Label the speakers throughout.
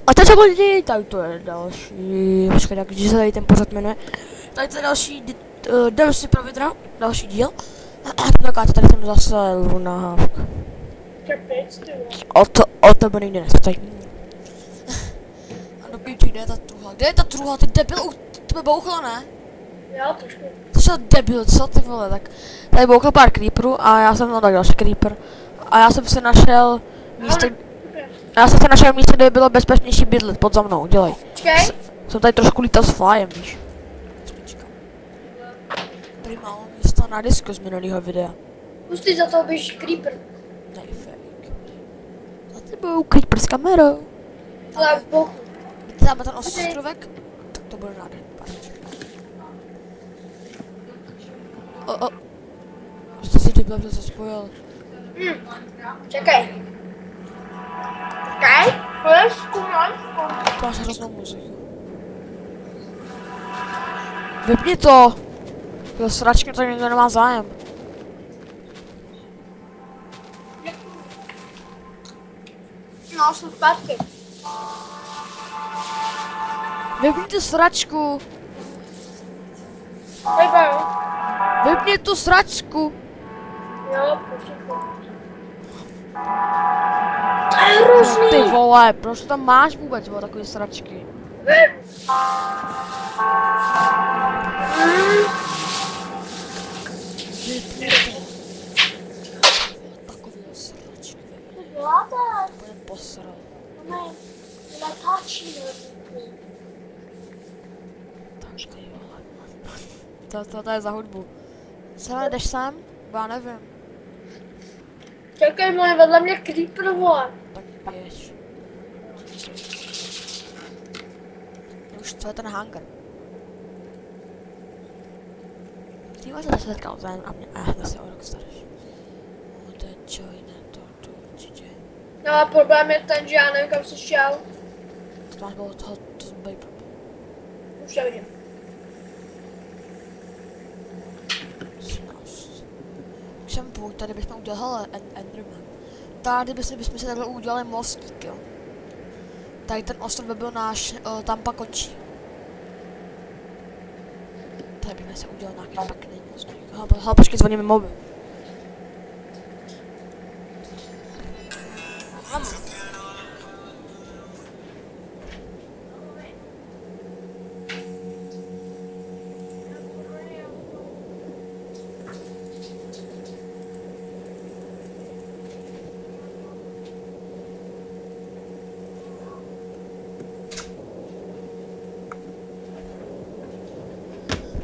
Speaker 1: A teď se lidi, tady to je další, počkej, jak když se tady ten pořad jmenuje. Tady to je další, jdeme si pro vidra, další díl. Takáte, tady jsem zase Luna. O tebe nikdy nechceš. A do píči, kde je ta truhla? Kde je ta truhla? Ty debil, tebe bouchlo, ne?
Speaker 2: Já trošku.
Speaker 1: To šel debil, co ty vole, tak tady bouchlo pár creeperů a já jsem no tak další creeper. A já jsem si našel místo, kde bylo bezpečnější bydlet, pod za mnou, dělej.
Speaker 2: Počkej.
Speaker 1: Jsem tady trošku lítal s flyem, víš. Tady málo místa na disku z minulého videa.
Speaker 2: Pustý za to běží creeper.
Speaker 1: Ne, fake. Za tebou creeper s kamerou.
Speaker 2: Ale bouchnu.
Speaker 1: Dáme ten ostrovek, tak to bude nádherný. Jste si ty blbě se spojil.
Speaker 2: Čekaj. Čekaj. Pojď, zkoumám.
Speaker 1: To máš hroznou muziku. Vypni to! To sračky, to nikdo nemá zájem.
Speaker 2: No, jsem zpátky.
Speaker 1: Vypni tu sračku!
Speaker 2: Hej,
Speaker 1: Vypni tu sračku!
Speaker 2: jo, počkej. To je hrozný.
Speaker 1: Ty vole, proč to tam máš vůbec, vole, takové sračky? Vypni to. Takovýhle sračky,
Speaker 2: Co děláte?
Speaker 1: úplně posral.
Speaker 2: Máme letáčí.
Speaker 1: Tak ty vole. To je za hudbu. Celé jdeš sem? Já nevím.
Speaker 2: Čekaj, moje vedle mě creeper, vole.
Speaker 1: Tak běž. Už co je ten hangar? Ty máš zase setkal zájem a mě, zase o rok starší. No to je čojné, to určitě.
Speaker 2: No a problém je ten, že já nevím, kam jsi šel.
Speaker 1: To máš bylo toho, to zbej problém.
Speaker 2: Už já vidím.
Speaker 1: Už jsem půjď, tady bychom udělali Enderman. Tady bychom si takhle udělali mostík, jo. Tady ten ostrov by byl náš, tam pak končí. Tady bychom se udělali nějaký pěkný mostík. Hele, počkej, zvoníme mobil.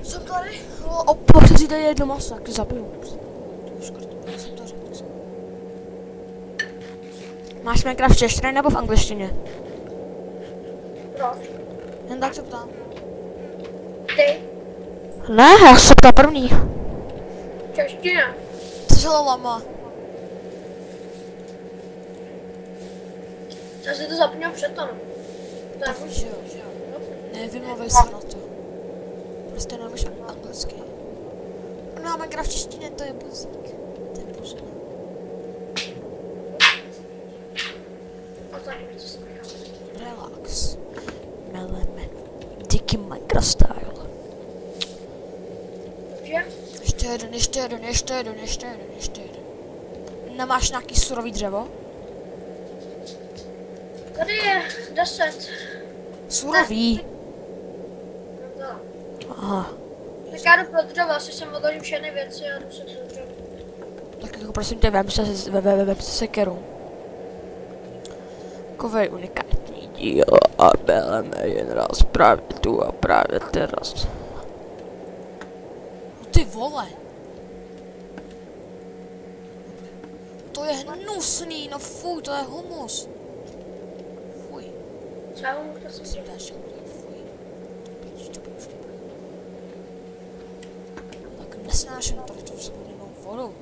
Speaker 1: Jsem tady, opět si tady jedno maso, jak zabiju. Jsem to řekl. Máš Minecraft v češtině nebo v angličtině?
Speaker 2: Proč?
Speaker 1: Jen tak se ptám.
Speaker 2: Ty?
Speaker 1: Ne, já se ptám první.
Speaker 2: Čeština.
Speaker 1: Co se lama?
Speaker 2: Já si to zapněl před to, no. To je
Speaker 1: Že jo. Nevymlouvej se na to. Prostě neumíš anglicky. No, Minecraft v češtině, to je buzík. To je buzík. Relax. Meleme. Díky Minecraft style.
Speaker 2: Dobře?
Speaker 1: Ještě jeden. Nemáš nějaký surový dřevo?
Speaker 2: Tady je 10.
Speaker 1: Surový?
Speaker 2: No.
Speaker 1: Aha.
Speaker 2: Tak já jdu pro dřevo, asi jsem odložil všechny věci a jdu se pro dřevo.
Speaker 1: Tak jako prosím tě, vem si sekeru. Takovej unikátní díl a bereme jen raz právě tu a právě teraz. Ty vole! To je hnusný, no fuj, to je humus. Fuj.
Speaker 2: Co já mu to
Speaker 1: Si dáš fuj. To už dobré. Tak nesnáším tady tu spodněnou vodu.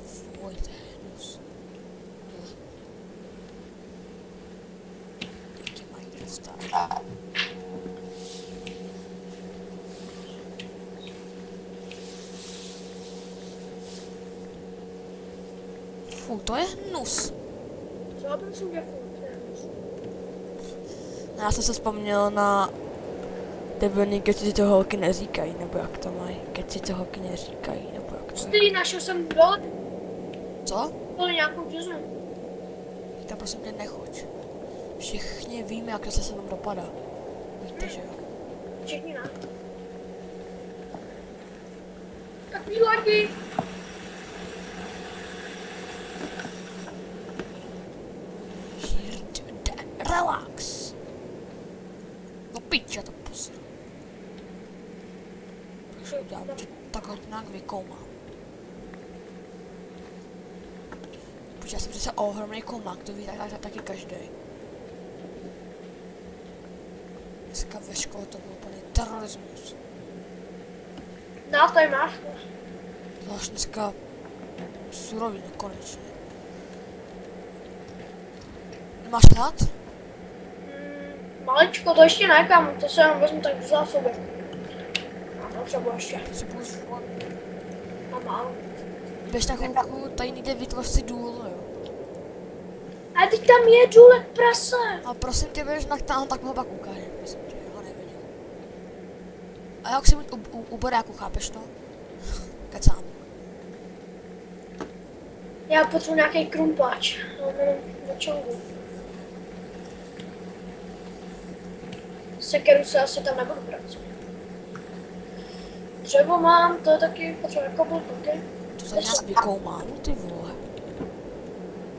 Speaker 1: Fuj, to je hnus. Díky Minecraft. Fuj, to je hnus.
Speaker 2: Co já prosím, že furt.
Speaker 1: Já jsem se vzpomněl na debilní keci to holky neříkají, nebo jak to mají. Keci to holky neříkají, nebo jak to mají.
Speaker 2: Ty, našel jsem dole,
Speaker 1: Co?
Speaker 2: dole nějakou džeznu.
Speaker 1: Tak prosím tě nechoď. Všichni víme, jak to se mnou dopadá. Víte, že jo?
Speaker 2: Všichni ne. Tak výhledí.
Speaker 1: Relax. No piče to posru. Takže udělám, že takhle nějak vykoumám. Protože já jsem přece ohromný koumák, to ví taky každý. Dneska ve škole to byl úplně terorismus.
Speaker 2: No, tady máš.
Speaker 1: Zvlášť dneska suroviny, konečně. Máš hlad?
Speaker 2: Maličko, to ještě ne, kámo, to se jenom vezmu tak v zásobě. A potřebuji ještě.
Speaker 1: Potřebuješ vodu.
Speaker 2: Mám málo.
Speaker 1: Běž na chvilku, tady někde vytvoř si důl, jo.
Speaker 2: A teď tam je důlek prase.
Speaker 1: A prosím tě, běž na tam, tak mi ho pak ukáže, prosím tě, ho nevidím. A jak si mít u boráku, chápeš to? Kecám.
Speaker 2: Já potřebuji nějaký krumpáč. No, jenom na čongu. Sekeru se asi tam nebudu brát. Dřevo mám, to taky potřebuji kobolt, taky.
Speaker 1: To za nějak vykoumám, ty vole.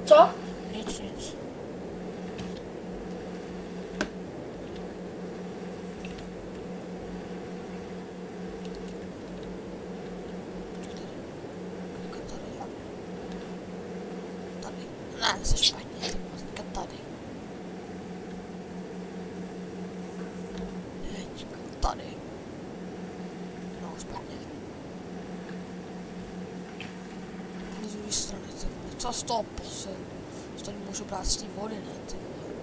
Speaker 2: Co?
Speaker 1: Nic, nic. Tady. Ne, to je špatně, ty vole, tady. Jeďka, tady. No, špatně. Z druhé strany, ty vole, co z toho posel? To nemůžu brát z té vody, ne, ty vole.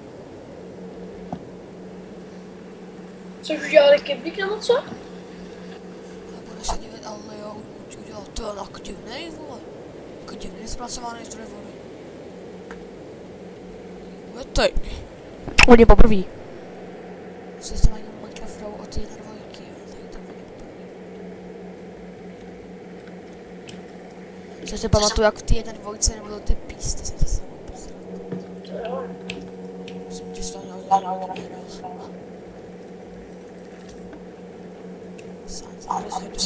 Speaker 2: Což už dělali kyblík nebo co?
Speaker 1: Nebude se divit, ale jo, udělal to je tak divnej, vole. Tak divnej zpracovaný zdroj vody. Větej. Hodně poprvý. Se s tím ani Minecraft hrou od 1.2, jo, tady to bude poprvý. Co si pamatuju, jak v té 1.2 nebylo ty písty, jsem se sama posral.
Speaker 2: To jo.
Speaker 1: Jsem ti stál na nehrál. Sám rozhodl.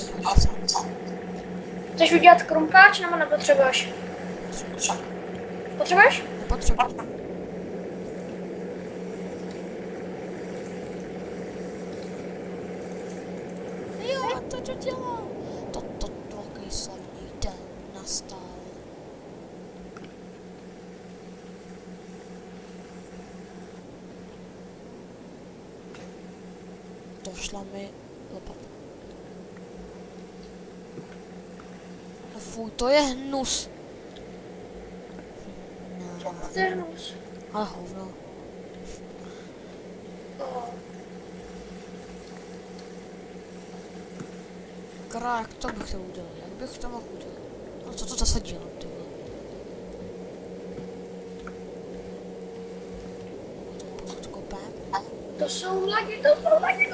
Speaker 2: Chceš udělat krumpáč nebo nepotřebuješ? Potřebuješ?
Speaker 1: Nepotřebuji. Jo, to dělá. To velký slavný den nastal. Došla mi lopata. No fuj, to je hnus. No,
Speaker 2: To je hnus.
Speaker 1: ale hovno. Krá, jak to bych to udělal? Jak bych to mohl udělat? No co to zase dělám, ty vole? To kopám.
Speaker 2: To jsou lidi, to jsou lidi.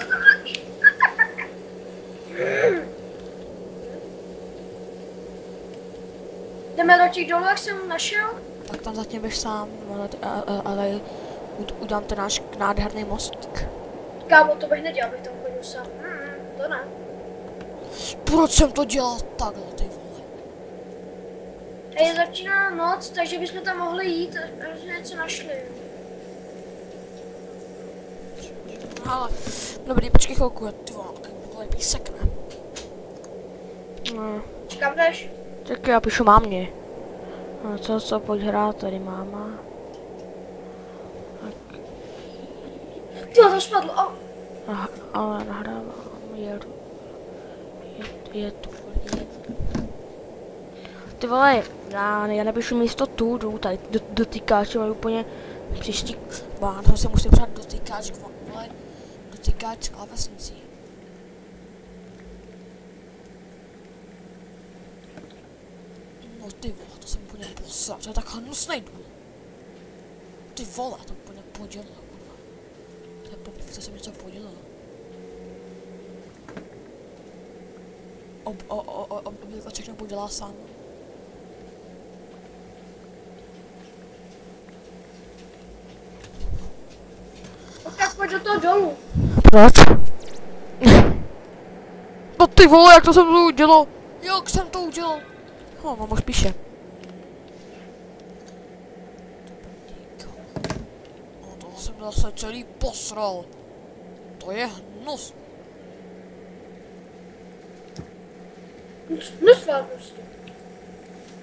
Speaker 2: Jdeme do těch dolů, jak jsem našel?
Speaker 1: Tak tam zatím běž sám, ale udám ten náš nádherný mostík.
Speaker 2: Kámo, to bych nedělal, bych tam chodil sám. To ne.
Speaker 1: Proč jsem to dělal takhle, ty vole?
Speaker 2: Hej, začíná noc, takže bychom tam mohli jít, až jsme něco našli.
Speaker 1: Ale, dobrý, počkej chvilku, ty vole, takový písek, ne? No.
Speaker 2: Kam jdeš?
Speaker 1: Tak já píšu mámě. No co, pojď hrát, tady máma.
Speaker 2: Tyjo, to spadlo, au.
Speaker 1: Ale nahrávám, je tu. Ty vole, já nepíšu místo tu, jdu tady dotýkáč, ale úplně příští bán, se musím přát dotýkáč, vole, dotýkáč klávesnicí. No ty vole, to jsem úplně posral, to je tak hnusnej důl. Ty vole, to úplně podělal, kurva. To je to jsem něco podělal. Obvykle všechno podělá sám.
Speaker 2: Tak pojď do toho dolů.
Speaker 1: Proč? No ty vole, jak to jsem to udělal? Jak jsem to udělal? No, mám už píše. No to jsem zase celý posral. To je hnus.
Speaker 2: Hnus prostě.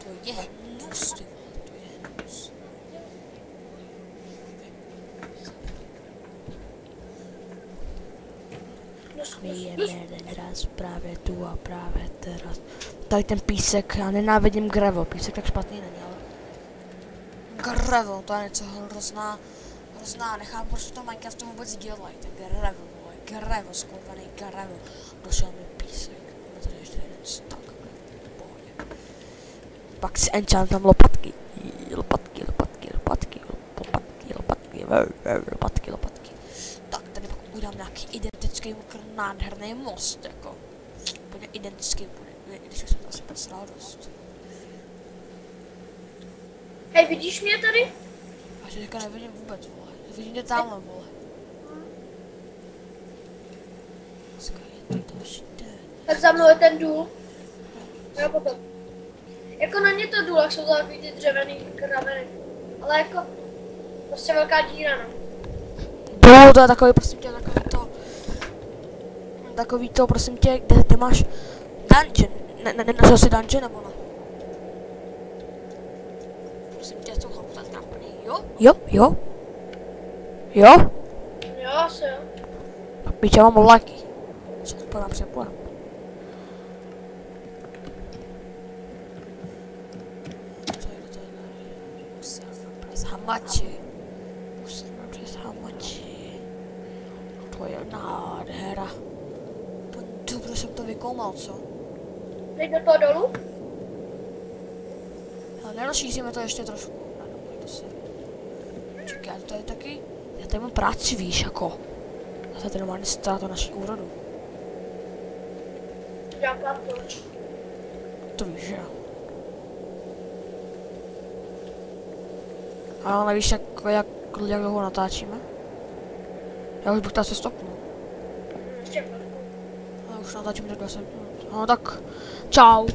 Speaker 1: To je hnus, ty vole, to je hnus. Vyjeme jeden raz právě tu a právě teraz. Tady ten písek, já nenávidím gravel, písek tak špatný není, ale... Gravel, to je něco hrozná, nechápu, proč to Minecraftu vůbec dělají, ten gravel, vole, gravel, skurvený gravel. Došel mi písek, máme tady ještě jeden stack, pohodě. Pak si enchantám lopatky, lopatky. Tak, tady pak udělám nějaký identický nádherný most, jako. Úplně identický bude, když už jsem to asi posral dost.
Speaker 2: Hej, vidíš mě tady?
Speaker 1: A že teďka nevidím vůbec, vole. Vidím tě tamhle, vole. Dneska je to další den.
Speaker 2: Tak za mnou je ten důl. Jo, potom. Jako není to důl, jak jsou to takový ty dřevěný krameny. Ale jako prostě velká díra, no.
Speaker 1: Důl, to je takový, prosím tě, takový to, prosím tě, kde ty máš dungeon. Našel jsi dungeon, nebo ne? Prosím tě, jsou chlapu naplný, jo? Jo?
Speaker 2: Jo, asi jo.
Speaker 1: Byť já mám laky. Co to podám přepojem. Přes hamači. Musíme přes hamači. To je nádhera. Dobře jsem to vykoumal, co?
Speaker 2: Jdeš do toho dolů?
Speaker 1: Ale nerozšíříme to ještě trošku. Čekaj, to je taky... Já tady mám práci, víš, jako. Já tady normálně ztrátu naší úrodu.
Speaker 2: Já platoč.
Speaker 1: To víš, že jo. Ale nevíš, jak dlouho natáčíme? Já už bych to asi stopnul.
Speaker 2: Ještě platoč.
Speaker 1: Ale už natáčíme tak 10 minut. No tak, čau.